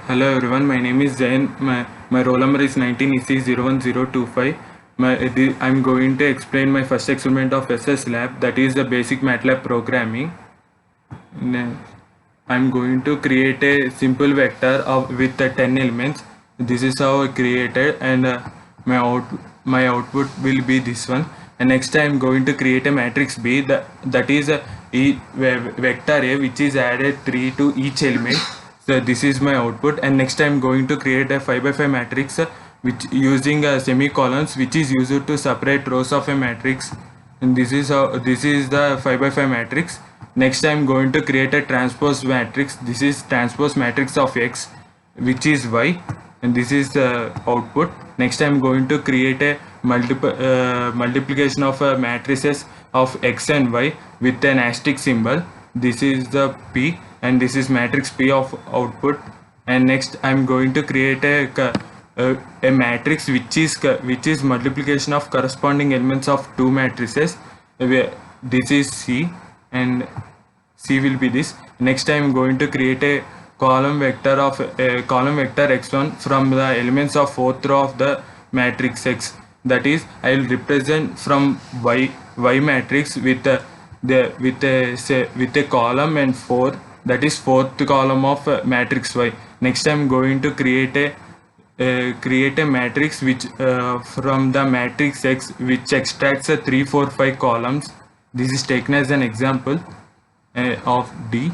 Hello everyone, my name is Zain. My roll number is 19EC01025. I'm going to explain my first experiment of SS Lab, that is the basic MATLAB programming. I'm going to create a simple vector with the 10 elements. This is how I created, and my output will be this one. And next I'm going to create a matrix B, that is a vector A which is added 3 to each element. So this is my output, and next I'm going to create a 5 by 5 matrix which using semicolons, which is used to separate rows of a matrix. And this is the 5 by 5 matrix. Next I'm going to create a transpose matrix. This is transpose matrix of X, which is Y, and this is the output. Next I'm going to create a multiplication of matrices of X and Y with an asterisk symbol. This is the P, and this is matrix P of output. And next I'm going to create a matrix which is multiplication of corresponding elements of two matrices. This is C, and C will be this. Next I'm going to create a column vector x1 from the elements of fourth row of the matrix X. That is, I will represent from Y matrix with a column and 4, that is fourth column of matrix Y. Next I'm going to create a matrix which from the matrix X, which extracts 3, 4, 5 columns. This is taken as an example of D.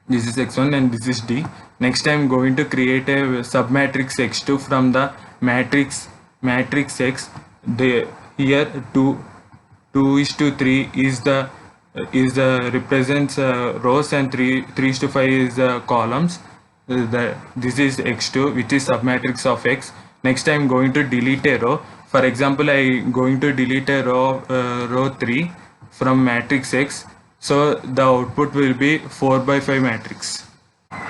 This is X1 and this is D. Next I'm going to create a submatrix X2 from the matrix X. Here 2:3 is the represents rows, and 3:5 is columns. This is X2, which is submatrix of X. Next I'm going to delete a row. For example, I'm going to delete a row 3 from matrix X. So the output will be 4 by 5 matrix.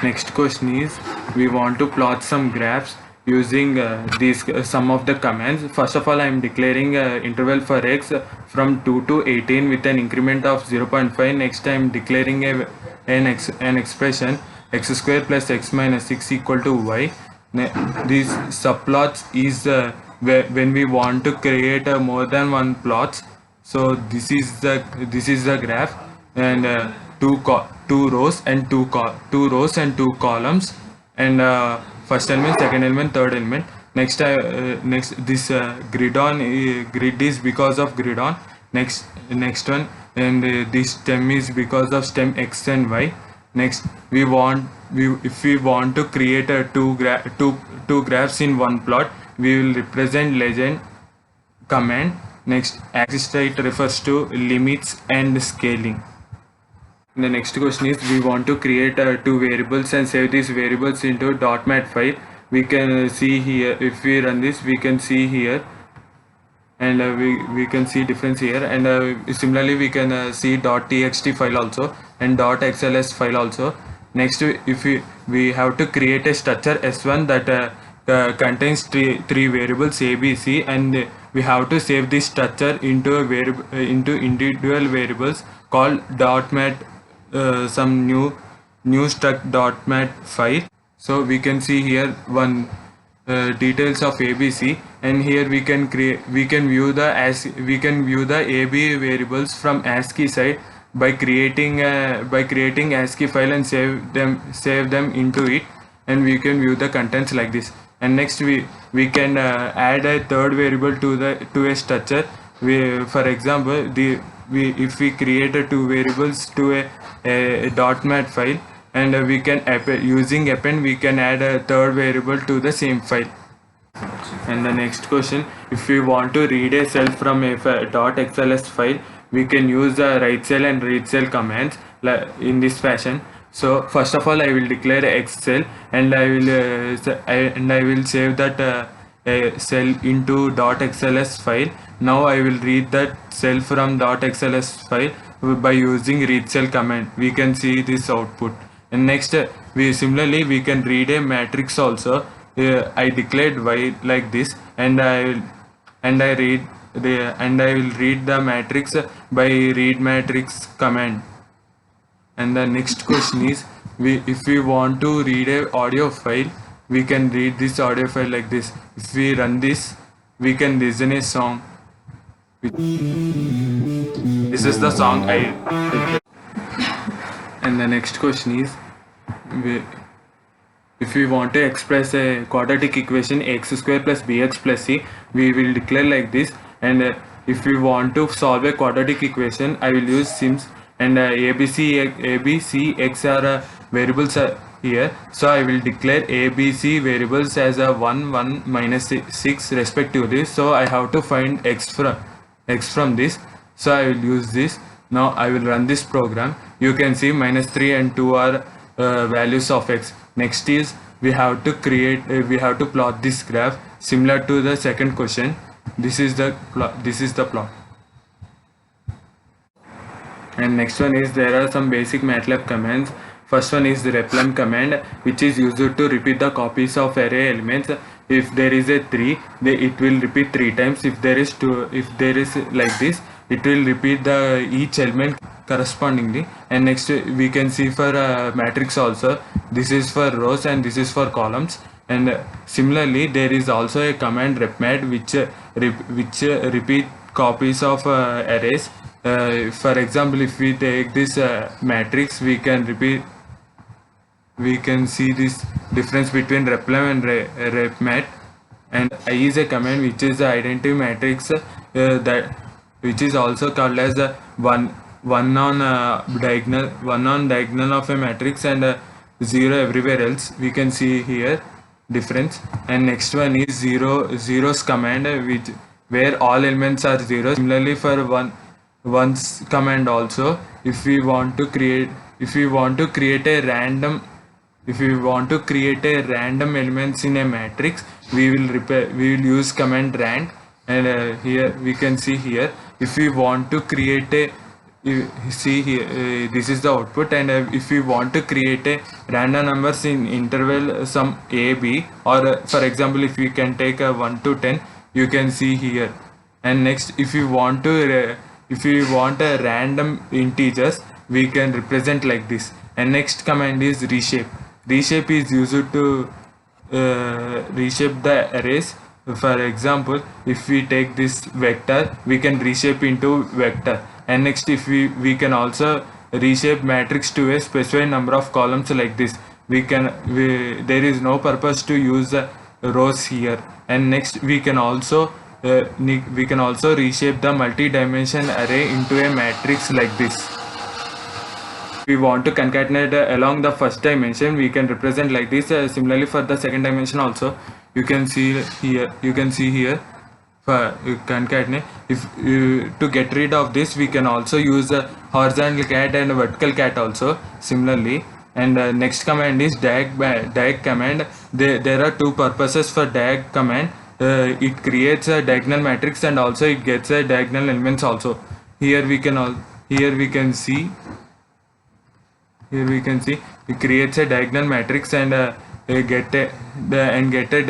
Next question is, we want to plot some graphs using these some of the commands. First of all, I am declaring interval for X from 2 to 18 with an increment of 0.5. Next I am declaring an expression x square plus x minus 6 equal to y. These subplots is when we want to create more than one plots. So this is the graph, and two rows and two columns, and first element, second element, third element. Next this grid is because of grid on. Next one, and this stem is because of stem X and Y. Next if we want to create two graphs in one plot, we will represent legend command. Next, axis right refers to limits and scaling. The next question is, we want to create two variables and save these variables into .mat file. We can see here, if we run this, we can see here, and we can see difference here, and similarly we can see .txt file also and .xls file also. Next, if we have to create a structure S1 that contains three variables A, B, C, and we have to save this structure into into individual variables called .mat, some new struct.mat file. So we can see here one details of ABC, and here we can view the AB variables from ASCII side by creating ASCII file and save them into it, and we can view the contents like this. And next we can add a third variable to a structure. For example, if we create two variables to a .mat file, and we can using append, we can add a third variable to the same file. And the next question, if we want to read a cell from a .xls file, we can use the write cell and read cell commands in this fashion. So first of all, I will declare X cell, and I will save that cell into .xls file. Now I will read that cell from .xls file by using read cell command. We can see this output. And next, we can read a matrix also. I declared Y like this, and I will read the matrix by read matrix command. And the next question is, if we want to read a audio file, we can read this audio file like this. If we run this, we can listen a song. This is the song and the next question is, if we want to express a quadratic equation x square plus bx plus c, we will declare like this. And if we want to solve a quadratic equation, I will use sims, and ABC x are variables here, so I will declare ABC variables as a 1 1 minus 6 respectively. So I have to find x from this, so I will use this. Now I will run this program. You can see -3 and 2 are values of x. Next is we have to plot this graph similar to the second question. This is the plot. And next one is, there are some basic MATLAB commands. First one is the replem command, which is used to repeat the copies of array elements. If there is a 3, it will repeat 3 times. If there is 2, if there is like this, it will repeat each element correspondingly. And next we can see for matrix also, this is for rows and this is for columns. And similarly, there is also a command repmat which repeat copies of arrays. For example, if we take this matrix, we can see this difference between replem and repmat. And I is a command which is the identity matrix, which is also called as the one on diagonal of a matrix, and 0 everywhere else. We can see here difference. And next one is zeros command, where all elements are 0. Similarly, for ones command also, if we want to create a random elements in a matrix, we will use command rand. And here we can see here, if we want to create this is the output. And if we want to create a random numbers in interval some a b, or for example, if we can take a 1 to 10, you can see here. And next, if we want a random integers, we can represent like this. And next command is reshape. Reshape is used to reshape the arrays. For example, if we take this vector, we can reshape into vector. And next, if we can also reshape matrix to a specified number of columns like this. There is no purpose to use rows here. And next, we can also reshape the multi-dimension array into a matrix like this. If we want to concatenate along the first dimension, we can represent like this. Similarly, for the second dimension also, you can see here for concatenate. If to get rid of this, we can also use a horizontal cat and vertical cat also similarly. And next command is diag command. There are two purposes for diag command. It creates a diagonal matrix, and also it gets a diagonal elements also. Here we can see it creates a diagonal matrix and get a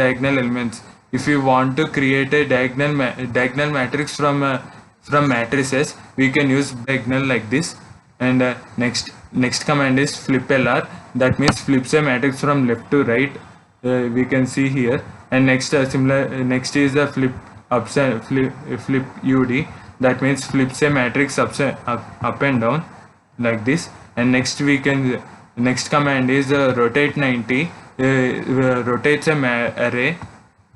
diagonal elements. If you want to create a diagonal matrix from matrices, we can use diagonal like this. And next command is flip LR, that means flips a matrix from left to right. We can see here. And next next is the flip flip UD, that means flips a matrix up and down like this. And next command is rotate 90, rotates a array.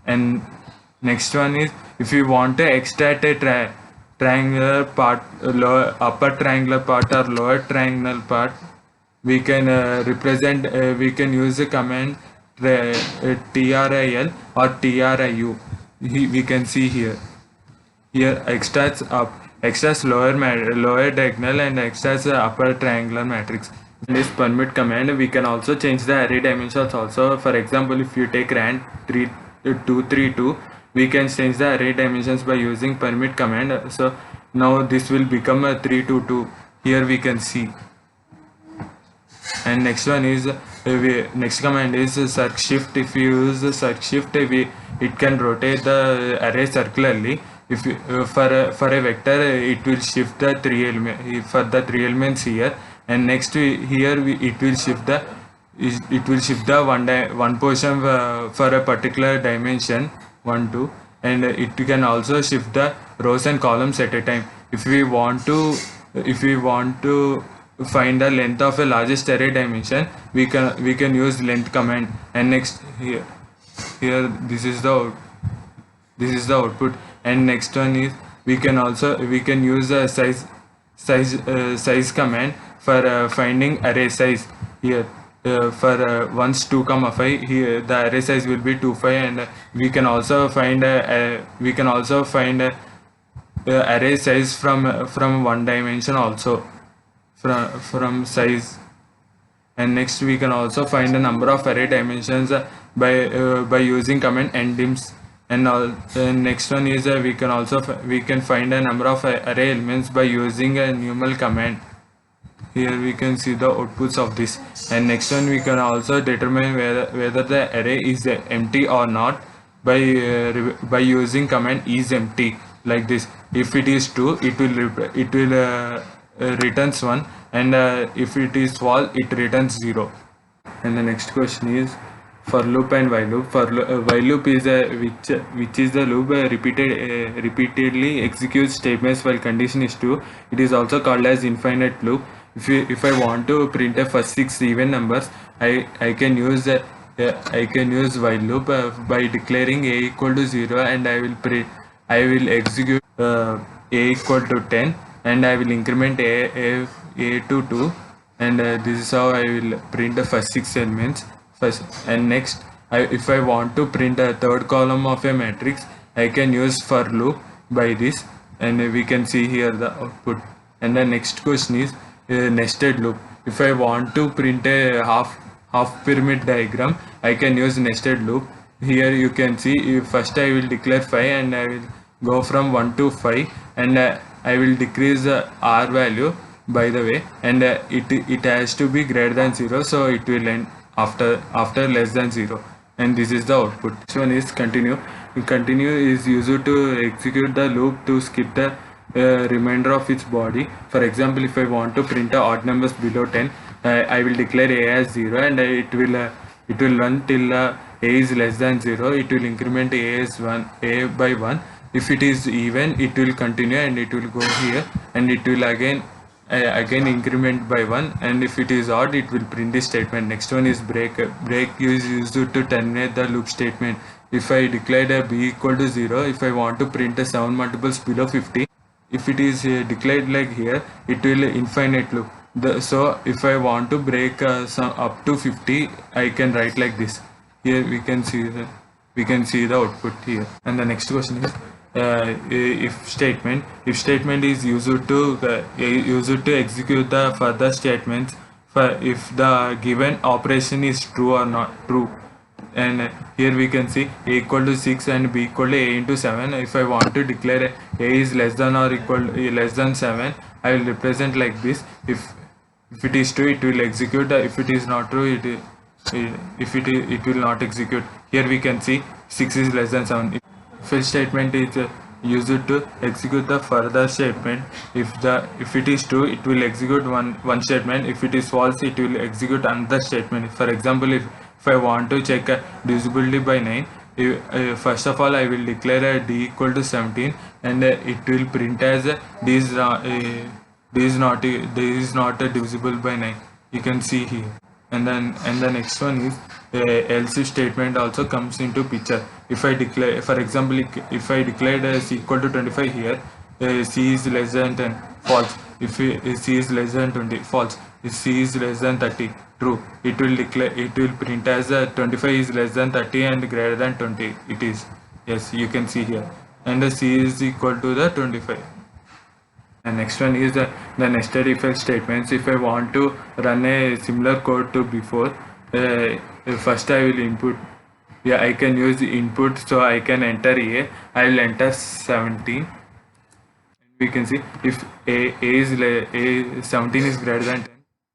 And next one is, if you want to extract a triangular part, upper triangular part or lower triangular part, we can we can use the command TRIL or TRIU. We can see here extracts lower diagonal and extracts upper triangular matrix. In this permit command, we can also change the array dimensions also. For example, if you take rand 232, we can change the array dimensions by using permit command. So now this will become a 322. Here we can see. And next one is next command is circ shift. If you use the circ shift, it can rotate the array circularly. If for a vector, it will shift the 3 elements here. And next it will shift the it will shift the one position for a particular dimension 1 2, and it can also shift the rows and columns at a time. If we want to find the length of a largest array dimension, we can use length command. And next here this is the output. And next one is we can use the size command for finding array size. Here for once 2 comma 5, here the array size will be 2 5, and we can also find array size from one dimension also, from size. And next we can also find the number of array dimensions by using command ndIMS. And next one is we can find a number of array elements by using a numeral command. Here we can see the outputs of this. And next one, we can also determine whether the array is empty or not by using command isEmpty, like this. If it is true, it will returns 1, and if it is false, it returns 0. And the next question is for loop and while loop. While loop is which is the loop repeatedly executes statements while condition is true. It is also called as infinite loop. If I want to print a first 6 even numbers, I can use while loop by declaring a equal to 0, and I will execute a equal to 10, and I will increment a to 2, and this is how I will print the first 6 elements first. And next, if I want to print a third column of a matrix, I can use for loop by this, and we can see here the output. And the next question is nested loop. If I want to print a half pyramid diagram, I can use nested loop. Here you can see, first I will declare 5, and I will go from 1 to 5, and I will decrease the r value, by the way, and it has to be greater than 0, so it will end after less than 0. And this is the output. Next one is continue. Continue is used to execute the loop to skip the remainder of its body. For example, if I want to print odd numbers below 10, I will declare a as 0, and it will run till a is less than 0. It will increment a as 1, a by 1. If it is even, it will continue, and it will go here, and it will again increment by 1, and if it is odd, it will print this statement. Next one is break. Break is used to terminate the loop statement. If I declared a b equal to 0, if I want to print a 7 multiples below 50, if it is declared like here, it will infinite loop. So if I want to break some up to 50, I can write like this. Here we can see the output here. And the next question is if statement. If statement is used to execute the further statements for if the given operation is true or not true. And here we can see a equal to 6 and b equal to a into 7. If I want to declare a is less than or equal less than 7, I will represent like this. If it is true, it will execute. If it is not true, it will not execute. Here we can see 6 is less than 7. If else statement is used to execute the further statement. If it is true, it will execute one statement. If it is false, it will execute another statement. For example, if I want to check divisibility by 9, first of all I will declare a d equal to 17, and it will print as d is not divisible by 9. You can see here. And the next one is else if statement also comes into picture. If I declare, for example, if I declared c equal to 25 here, c is less than 10, false. If c is less than 20, false. If c is less than 30, true. It will print as 25 is less than 30 and greater than 20. It is, yes, you can see here. And the c is equal to the 25. And next one is the nested if else statements. If I want to run a similar code to before, first I will input. I can use the input, so I can enter a. I will enter 17. We can see if a 17 is greater than 10,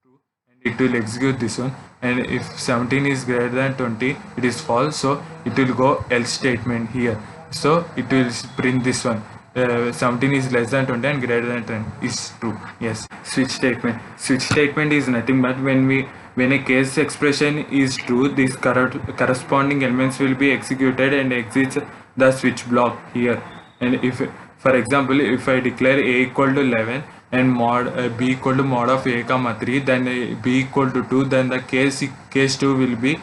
true, and it will execute this one. And if 17 is greater than 20, it is false, so it will go else statement here. So it will print this one. 17 is less than 20 and greater than 10 is true. Yes. Switch statement. Switch statement is nothing but when when a case expression is true, these corresponding elements will be executed and exits the switch block here. And if, for example, if I declare a equal to 11 and mod b equal to mod of a comma 3, then b equal to 2, then the case 2 will be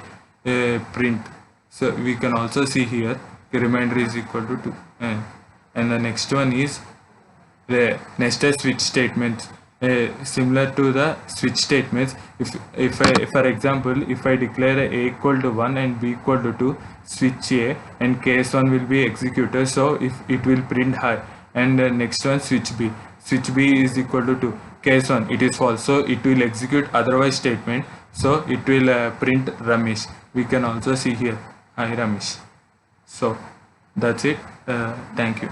print. So we can also see here the remainder is equal to 2. And the next one is the nested switch statements. Similar to the switch statements, if I, for example, if I declare a equal to 1 and b equal to 2, switch A and case 1 will be executed, so if it will print high. And next one, switch B is equal to 2, case 1 it is false, so it will execute otherwise statement, so it will print Ramesh. We can also see here, hi Ramesh. So that's it. Thank you.